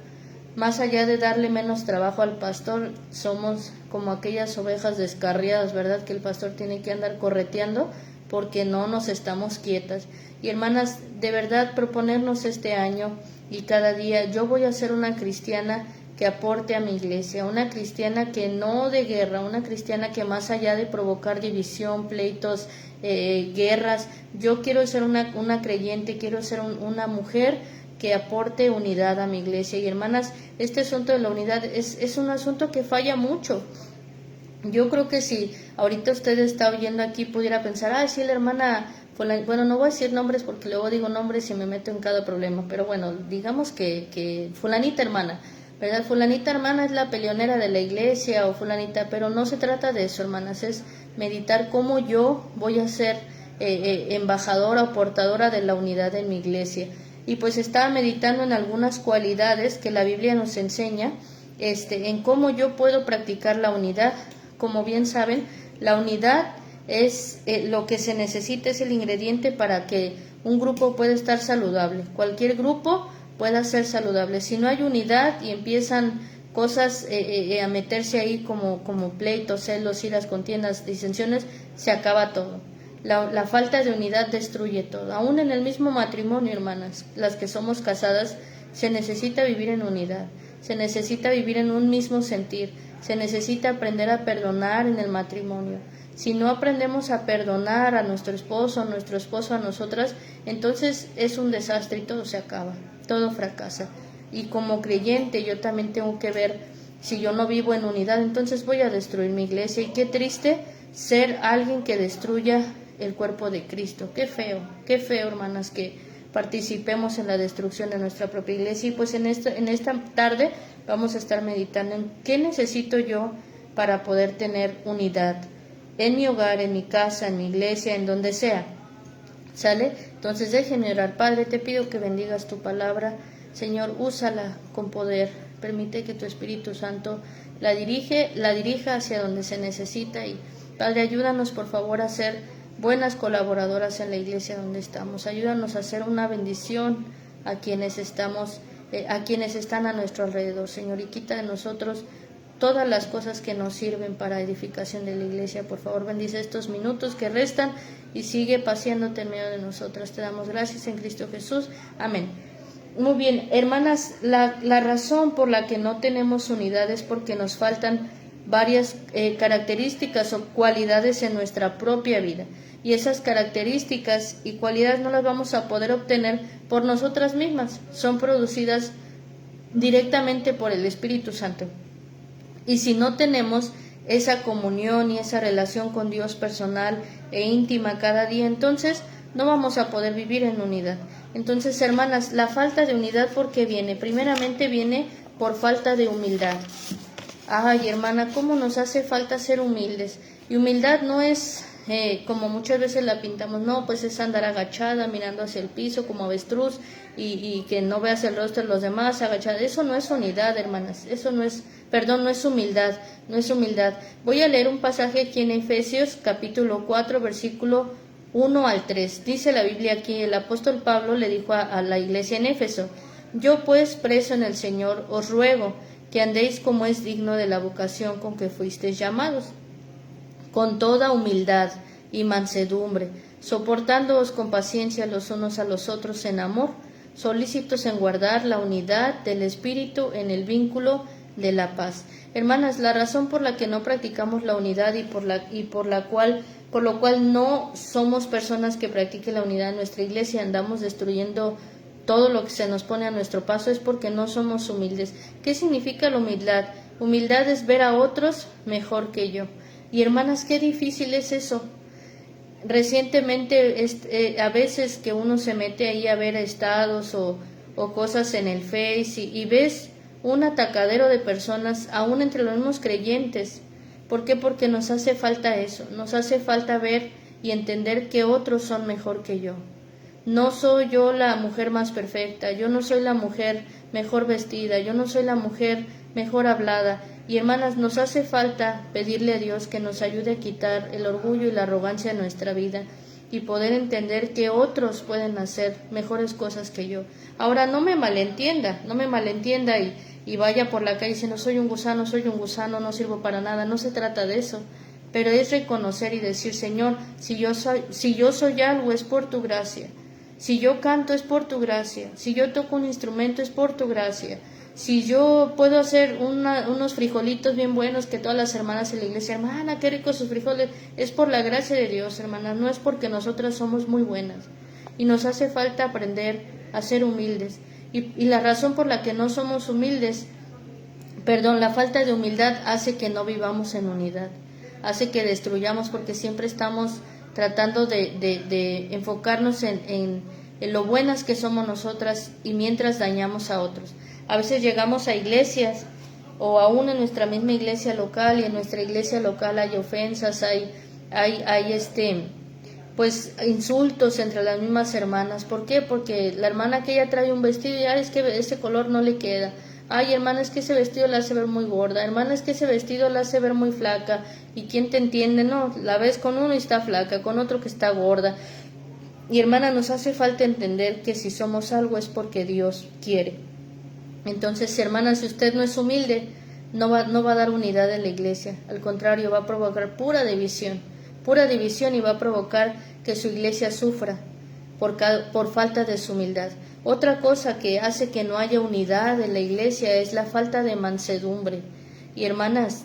Más allá de darle menos trabajo al pastor, somos como aquellas ovejas descarriadas, ¿verdad? Que el pastor tiene que andar correteando porque no nos estamos quietas. Y hermanas, de verdad proponernos este año y cada día, yo voy a ser una cristiana que aporte a mi iglesia, una cristiana que no de guerra, una cristiana que más allá de provocar división, pleitos, guerras, yo quiero ser una creyente, quiero ser una mujer que aporte unidad a mi iglesia. Y hermanas, este asunto de la unidad es un asunto que falla mucho. Yo creo que si ahorita usted está oyendo aquí pudiera pensar, sí, la hermana, bueno, no voy a decir nombres porque luego digo nombres y me meto en cada problema, pero bueno, digamos que fulanita hermana, ¿verdad? Fulanita hermana es la peleonera de la iglesia o fulanita, pero no se trata de eso, hermanas, es meditar cómo yo voy a ser embajadora o portadora de la unidad en mi iglesia. Y pues estaba meditando en algunas cualidades que la Biblia nos enseña, en cómo yo puedo practicar la unidad. Como bien saben, la unidad es lo que se necesita, es el ingrediente para que un grupo pueda estar saludable. Cualquier grupo pueda ser saludable. Si no hay unidad y empiezan cosas a meterse ahí como pleitos, celos, iras, contiendas, disensiones, se acaba todo. La falta de unidad destruye todo. Aún en el mismo matrimonio, hermanas, las que somos casadas, se necesita vivir en unidad, se necesita vivir en un mismo sentir, se necesita aprender a perdonar en el matrimonio. Si no aprendemos a perdonar a nuestro esposo a nosotras, entonces es un desastre y todo se acaba, todo fracasa. Y como creyente yo también tengo que ver, si yo no vivo en unidad, entonces voy a destruir mi iglesia. Y qué triste ser alguien que destruya el cuerpo de Cristo. Qué feo, hermanas, que participemos en la destrucción de nuestra propia iglesia. Y pues en esta tarde vamos a estar meditando en qué necesito yo para poder tener unidad en mi hogar, en mi casa, en mi iglesia, en donde sea. ¿Sale? Entonces déjenme orar. Padre, te pido que bendigas tu palabra. Señor, úsala con poder. Permite que tu Espíritu Santo la dirija hacia donde se necesita. Y Padre, ayúdanos por favor a ser buenas colaboradoras en la iglesia donde estamos. Ayúdanos a ser una bendición a quienes están a nuestro alrededor, Señor, y quita de nosotros todas las cosas que nos sirven para edificación de la iglesia. Por favor, bendice estos minutos que restan y sigue paseándote en medio de nosotros. Te damos gracias en Cristo Jesús. Amén. Muy bien, hermanas, la razón por la que no tenemos unidad es porque nos faltan varias características o cualidades en nuestra propia vida. Y esas características y cualidades no las vamos a poder obtener por nosotras mismas. Son producidas directamente por el Espíritu Santo. Y si no tenemos esa comunión y esa relación con Dios personal e íntima cada día, entonces no vamos a poder vivir en unidad. Entonces, hermanas, la falta de unidad, ¿por qué viene? Primeramente viene por falta de humildad. Ay, hermana, ¿cómo nos hace falta ser humildes? Y humildad no es como muchas veces la pintamos, no, pues es andar agachada, mirando hacia el piso como avestruz y que no veas el rostro de los demás, agachada. Eso no es unidad, hermanas, eso no es, perdón, no es humildad, no es humildad. Voy a leer un pasaje aquí en Efesios capítulo 4, versículo 1 al 3. Dice la Biblia aquí, el apóstol Pablo le dijo a la iglesia en Éfeso: yo pues, preso en el Señor, os ruego que andéis como es digno de la vocación con que fuisteis llamados, con toda humildad y mansedumbre, soportándoos con paciencia los unos a los otros en amor, solícitos en guardar la unidad del Espíritu en el vínculo de la paz. Hermanas, la razón por la que no practicamos la unidad y por lo cual no somos personas que practiquen la unidad en nuestra iglesia, andamos destruyendo todo lo que se nos pone a nuestro paso, es porque no somos humildes. ¿Qué significa la humildad? Humildad es ver a otros mejor que yo. Y hermanas, qué difícil es eso. Recientemente, a veces que uno se mete ahí a ver estados o cosas en el Face y ves un atacadero de personas, aún entre los mismos creyentes. ¿Por qué? Porque nos hace falta eso, nos hace falta ver y entender que otros son mejor que yo. No soy yo la mujer más perfecta, yo no soy la mujer mejor vestida, yo no soy la mujer mejor hablada. Y hermanas, nos hace falta pedirle a Dios que nos ayude a quitar el orgullo y la arrogancia de nuestra vida y poder entender que otros pueden hacer mejores cosas que yo. Ahora, no me malentienda y vaya por la calle diciendo soy un gusano, no sirvo para nada. No se trata de eso, pero es reconocer y decir: Señor, si yo soy algo, es por tu gracia. Si yo canto, es por tu gracia. Si yo toco un instrumento, es por tu gracia. Si yo puedo hacer unos frijolitos bien buenos que todas las hermanas en la iglesia, hermana, qué ricos sus frijoles, es por la gracia de Dios, hermanas, no es porque nosotras somos muy buenas. Y nos hace falta aprender a ser humildes. Y la razón por la que no somos humildes, la falta de humildad hace que no vivamos en unidad, hace que destruyamos, porque siempre estamos tratando de enfocarnos en lo buenas que somos nosotras y mientras dañamos a otros. A veces llegamos a iglesias o aún en nuestra misma iglesia local, y en nuestra iglesia local hay ofensas, hay pues insultos entre las mismas hermanas. ¿Por qué? Porque la hermana que ella trae un vestido y es que ese color no le queda. Ay, hermana, es que ese vestido la hace ver muy gorda. Hermana, es que ese vestido la hace ver muy flaca. ¿Y quién te entiende? No, la ves con uno y está flaca, con otro que está gorda. Y hermana, nos hace falta entender que si somos algo es porque Dios quiere. Entonces, hermana, si usted no es humilde, no va a dar unidad en la iglesia. Al contrario, va a provocar pura división y va a provocar que su iglesia sufra por falta de su humildad. Otra cosa que hace que no haya unidad en la iglesia es la falta de mansedumbre. Y hermanas,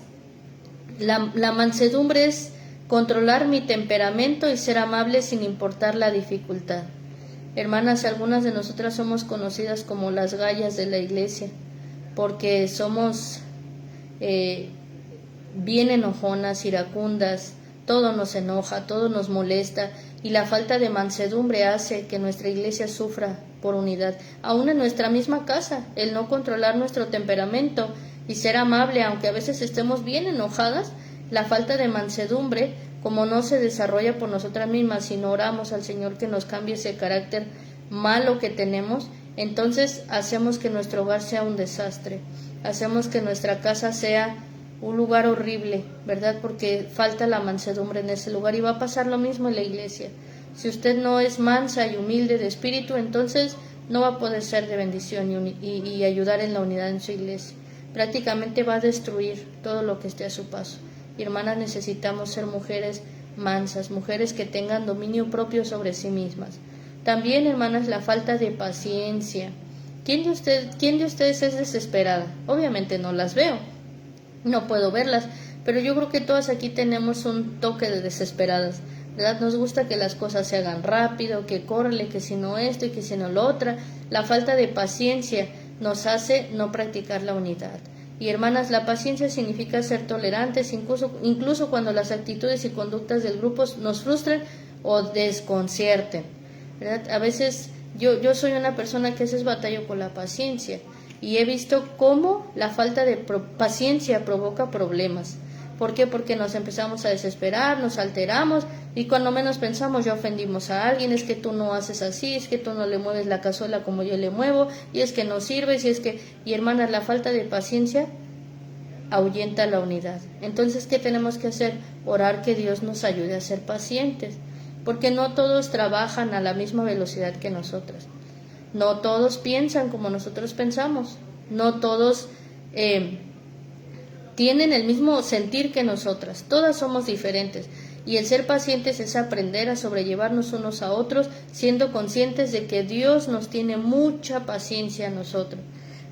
la mansedumbre es controlar mi temperamento y ser amable sin importar la dificultad. Hermanas, algunas de nosotras somos conocidas como las gallas de la iglesia, porque somos bien enojonas, iracundas, todo nos enoja, todo nos molesta, y la falta de mansedumbre hace que nuestra iglesia sufra por unidad. Aún en nuestra misma casa, el no controlar nuestro temperamento y ser amable, aunque a veces estemos bien enojadas, la falta de mansedumbre, como no se desarrolla por nosotras mismas, sino oramos al Señor que nos cambie ese carácter malo que tenemos, entonces hacemos que nuestro hogar sea un desastre, hacemos que nuestra casa sea un lugar horrible, ¿verdad? Porque falta la mansedumbre en ese lugar, y va a pasar lo mismo en la iglesia. Si usted no es mansa y humilde de espíritu, entonces no va a poder ser de bendición y ayudar en la unidad en su iglesia. Prácticamente va a destruir todo lo que esté a su paso. Y hermanas, necesitamos ser mujeres mansas, mujeres que tengan dominio propio sobre sí mismas. También, hermanas, la falta de paciencia. ¿Quién de ustedes es desesperada? Obviamente no las veo, no puedo verlas, pero yo creo que todas aquí tenemos un toque de desesperadas, ¿verdad? Nos gusta que las cosas se hagan rápido, que córrele, que si no esto y que si no lo otra. La falta de paciencia nos hace no practicar la unidad. Y hermanas, la paciencia significa ser tolerantes, incluso cuando las actitudes y conductas del grupo nos frustren o desconcierten, ¿verdad? A veces yo soy una persona que a veces batallo con la paciencia y he visto cómo la falta de paciencia provoca problemas. ¿Por qué? Porque nos empezamos a desesperar, nos alteramos y cuando menos pensamos ya ofendimos a alguien, es que tú no haces así, es que tú no le mueves la cazuela como yo le muevo, y es que no sirves, y hermanas, la falta de paciencia ahuyenta la unidad. Entonces, ¿qué tenemos que hacer? Orar que Dios nos ayude a ser pacientes, porque no todos trabajan a la misma velocidad que nosotros, no todos piensan como nosotros pensamos, no todos tienen el mismo sentir que nosotras, todas somos diferentes, y el ser pacientes es aprender a sobrellevarnos unos a otros, siendo conscientes de que Dios nos tiene mucha paciencia a nosotros.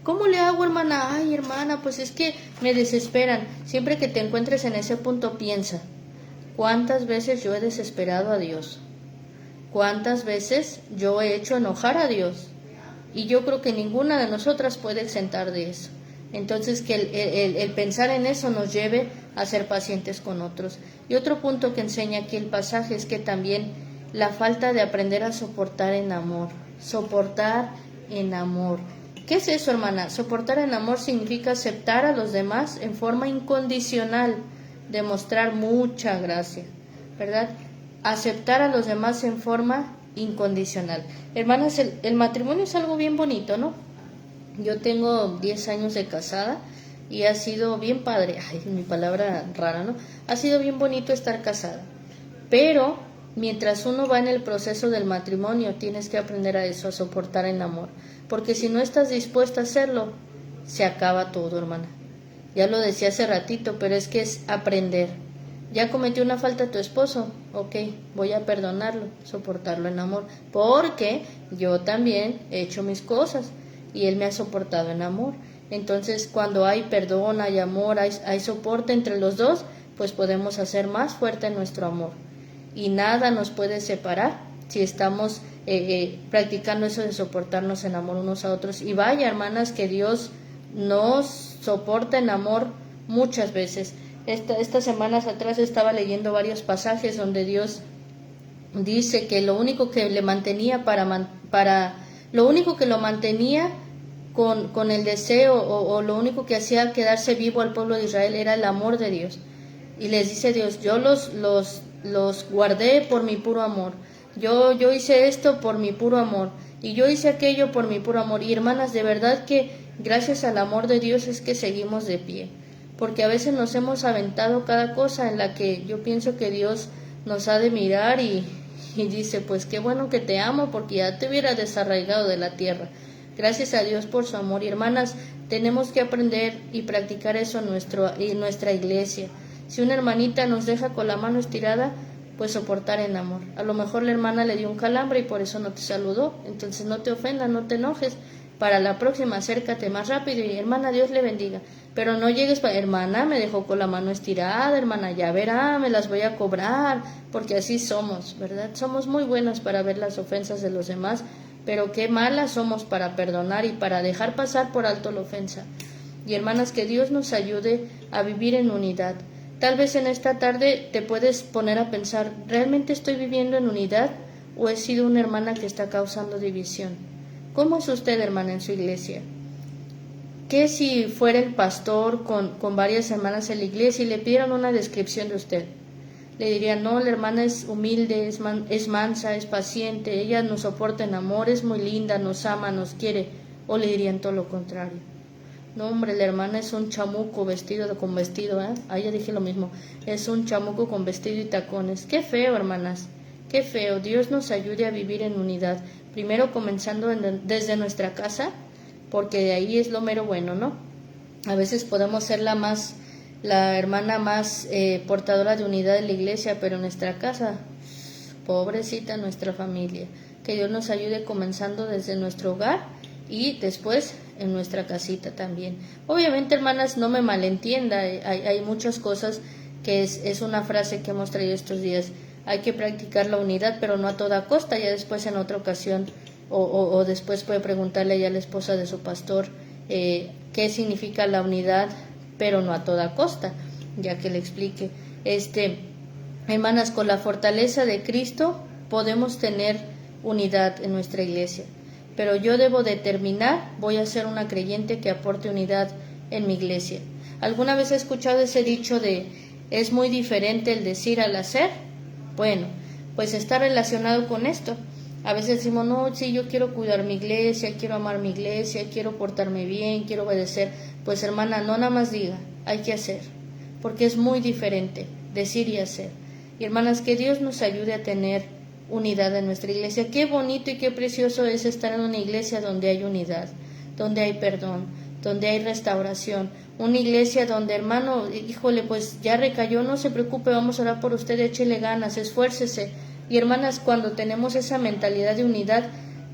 ¿Cómo le hago, hermana? Ay, hermana, pues es que me desesperan. Siempre que te encuentres en ese punto, piensa, ¿cuántas veces yo he desesperado a Dios? ¿Cuántas veces yo he hecho enojar a Dios? Y yo creo que ninguna de nosotras puede exentar de eso. Entonces, que el pensar en eso nos lleve a ser pacientes con otros. Y otro punto que enseña aquí el pasaje es que también la falta de aprender a soportar en amor. Soportar en amor. ¿Qué es eso, hermana? Soportar en amor significa aceptar a los demás en forma incondicional, demostrar mucha gracia, ¿verdad? Aceptar a los demás en forma incondicional. Hermanas, el matrimonio es algo bien bonito, ¿no? Yo tengo 10 años de casada y ha sido bien padre, ay, mi palabra rara, ¿no? Ha sido bien bonito estar casada, pero mientras uno va en el proceso del matrimonio, tienes que aprender a eso, a soportar en amor, porque si no estás dispuesta a hacerlo, se acaba todo, hermana. Ya lo decía hace ratito, pero es que es aprender. Ya cometió una falta tu esposo, ok, voy a perdonarlo, soportarlo en amor, porque yo también he hecho mis cosas y él me ha soportado en amor. Entonces, cuando hay perdón, hay amor, hay soporte entre los dos, pues podemos hacer más fuerte nuestro amor. Y nada nos puede separar si estamos practicando eso de soportarnos en amor unos a otros. Y vaya, hermanas, que Dios nos soporta en amor muchas veces. Estas semanas atrás estaba leyendo varios pasajes donde Dios dice que lo único que le mantenía lo único que lo mantenía con el deseo o lo único que hacía quedarse vivo al pueblo de Israel era el amor de Dios. Y les dice Dios, yo los guardé por mi puro amor. Yo hice esto por mi puro amor. Y yo hice aquello por mi puro amor. Y hermanas, de verdad que gracias al amor de Dios es que seguimos de pie. Porque a veces nos hemos aventado cada cosa en la que yo pienso que Dios nos ha de mirar y dice, pues qué bueno que te amo porque ya te hubiera desarraigado de la tierra. Gracias a Dios por su amor. Y hermanas, tenemos que aprender y practicar eso en nuestra iglesia. Si una hermanita nos deja con la mano estirada, pues soportar en amor. A lo mejor la hermana le dio un calambre y por eso no te saludó. Entonces no te ofendas, no te enojes. Para la próxima acércate más rápido y hermana, Dios le bendiga. Pero no llegues para, hermana, me dejó con la mano estirada, hermana, ya verá, me las voy a cobrar, porque así somos, ¿verdad? Somos muy buenas para ver las ofensas de los demás, pero qué malas somos para perdonar y para dejar pasar por alto la ofensa. Y hermanas, que Dios nos ayude a vivir en unidad. Tal vez en esta tarde te puedes poner a pensar, ¿realmente estoy viviendo en unidad o he sido una hermana que está causando división? ¿Cómo es usted, hermana, en su iglesia? ¿Qué si fuera el pastor con varias hermanas en la iglesia y le pidieran una descripción de usted? Le dirían, no, la hermana es humilde, es mansa, es paciente, ella nos soporta en amor, es muy linda, nos ama, nos quiere. O le dirían todo lo contrario. No, hombre, la hermana es un chamuco con vestido, ¿eh? Ahí ya dije lo mismo, es un chamuco con vestido y tacones. Qué feo, hermanas, qué feo. Dios nos ayude a vivir en unidad. Primero comenzando desde nuestra casa, porque de ahí es lo mero bueno, ¿no? A veces podemos ser la hermana más portadora de unidad de la iglesia, pero en nuestra casa, pobrecita nuestra familia. Que Dios nos ayude comenzando desde nuestro hogar y después en nuestra casita también. Obviamente, hermanas, no me malentienda, hay muchas cosas que es una frase que hemos traído estos días. Hay que practicar la unidad, pero no a toda costa. Ya después en otra ocasión o después puede preguntarle ya a la esposa de su pastor qué significa la unidad, pero no a toda costa, ya que le explique. Hermanas, con la fortaleza de Cristo podemos tener unidad en nuestra iglesia, pero yo debo determinar, voy a ser una creyente que aporte unidad en mi iglesia. ¿Alguna vez he escuchado ese dicho de es muy diferente el decir al hacer? Bueno, pues está relacionado con esto. A veces decimos, no, sí, yo quiero cuidar mi iglesia, quiero amar mi iglesia, quiero portarme bien, quiero obedecer. Pues hermana, no nada más diga, hay que hacer, porque es muy diferente decir y hacer. Y hermanas, que Dios nos ayude a tener unidad en nuestra iglesia. Qué bonito y qué precioso es estar en una iglesia donde hay unidad, donde hay perdón, donde hay restauración. Una iglesia donde, hermano, híjole, pues ya recayó, no se preocupe, vamos a orar por usted, échele ganas, esfuércese. Y hermanas, cuando tenemos esa mentalidad de unidad,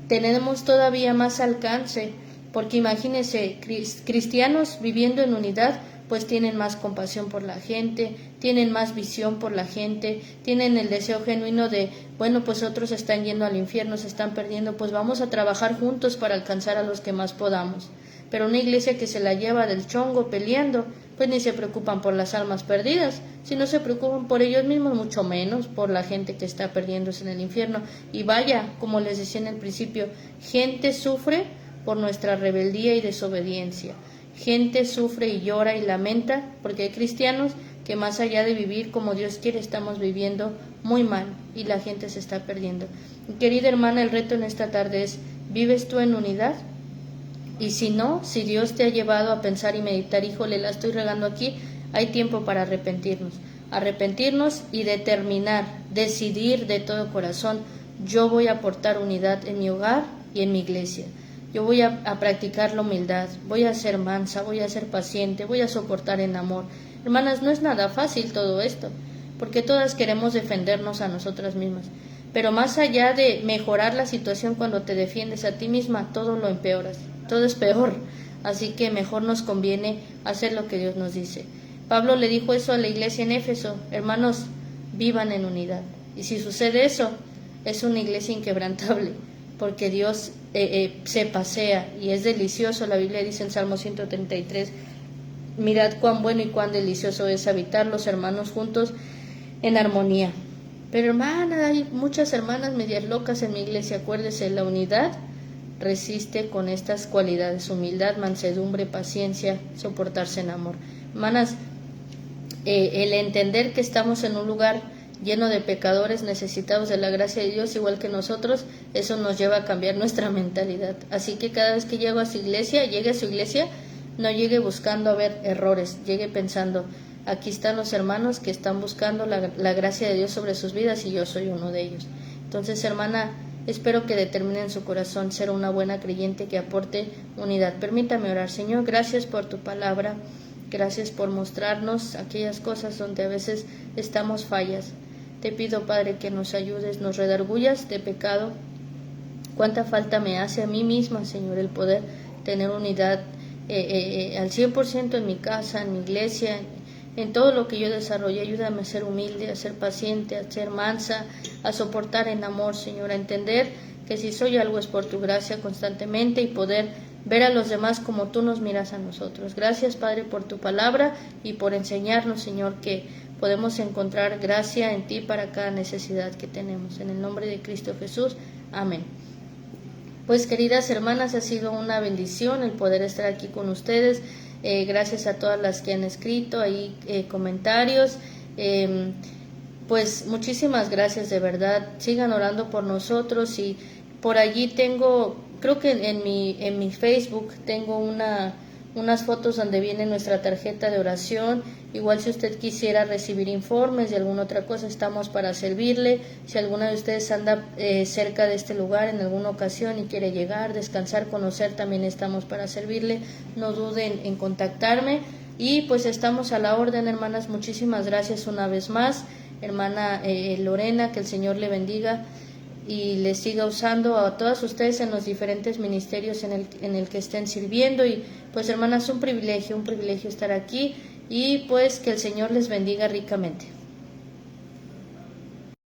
tenemos todavía más alcance, porque imagínense, cristianos viviendo en unidad, pues tienen más compasión por la gente, tienen más visión por la gente, tienen el deseo genuino de, bueno, pues otros están yendo al infierno, se están perdiendo, pues vamos a trabajar juntos para alcanzar a los que más podamos. Pero una iglesia que se la lleva del chongo peleando, pues ni se preocupan por las almas perdidas, si no se preocupan por ellos mismos, mucho menos por la gente que está perdiéndose en el infierno. Y vaya, como les decía en el principio, gente sufre por nuestra rebeldía y desobediencia. Gente sufre y llora y lamenta porque hay cristianos que más allá de vivir como Dios quiere, estamos viviendo muy mal y la gente se está perdiendo. Querida hermana, el reto en esta tarde es, ¿vives tú en unidad? Y si no, si Dios te ha llevado a pensar y meditar, híjole, la estoy regando aquí, hay tiempo para arrepentirnos y determinar, decidir de todo corazón, yo voy a aportar unidad en mi hogar y en mi iglesia. Yo voy a practicar la humildad, voy a ser mansa, voy a ser paciente, voy a soportar en amor. Hermanas, no es nada fácil todo esto, porque todas queremos defendernos a nosotras mismas. Pero más allá de mejorar la situación cuando te defiendes a ti misma, todo lo empeoras, todo es peor. Así que mejor nos conviene hacer lo que Dios nos dice. Pablo le dijo eso a la iglesia en Éfeso, hermanos, vivan en unidad. Y si sucede eso, es una iglesia inquebrantable, porque Dios se pasea y es delicioso. La Biblia dice en Salmo 133, mirad cuán bueno y cuán delicioso es habitar los hermanos juntos en armonía. Pero hermana, hay muchas hermanas medias locas en mi iglesia. Acuérdese, la unidad resiste con estas cualidades: humildad, mansedumbre, paciencia, soportarse en amor. Hermanas, el entender que estamos en un lugar lleno de pecadores necesitados de la gracia de Dios igual que nosotros, eso nos lleva a cambiar nuestra mentalidad. Así que cada vez que llegue a su iglesia, no llegue buscando a ver errores, llegue pensando, aquí están los hermanos que están buscando la gracia de Dios sobre sus vidas y yo soy uno de ellos. Entonces, hermana, espero que determine en su corazón ser una buena creyente que aporte unidad. Permítame orar. Señor, gracias por tu palabra, gracias por mostrarnos aquellas cosas donde a veces estamos fallas. Te pido, Padre, que nos ayudes, nos redargullas de pecado. Cuánta falta me hace a mí misma, Señor, el poder tener unidad al 100% en mi casa, en mi iglesia, en todo lo que yo desarrolle. Ayúdame a ser humilde, a ser paciente, a ser mansa, a soportar en amor, Señor, a entender que si soy algo es por tu gracia constantemente y poder ver a los demás como tú nos miras a nosotros. Gracias, Padre, por tu palabra y por enseñarnos, Señor, que podemos encontrar gracia en ti para cada necesidad que tenemos. En el nombre de Cristo Jesús. Amén. Pues, queridas hermanas, ha sido una bendición el poder estar aquí con ustedes. Gracias a todas las que han escrito ahí comentarios. Pues muchísimas gracias, de verdad. Sigan orando por nosotros. Y por allí tengo, creo que en mi Facebook tengo unas fotos donde viene nuestra tarjeta de oración. Igual si usted quisiera recibir informes de alguna otra cosa, estamos para servirle. Si alguna de ustedes anda cerca de este lugar en alguna ocasión y quiere llegar, descansar, conocer, también estamos para servirle. No duden en contactarme. Y pues estamos a la orden, hermanas. Muchísimas gracias una vez más, hermana Lorena, que el Señor le bendiga y les siga usando a todas ustedes en los diferentes ministerios en el que estén sirviendo. Y pues, hermanas, un privilegio estar aquí, y pues que el Señor les bendiga ricamente.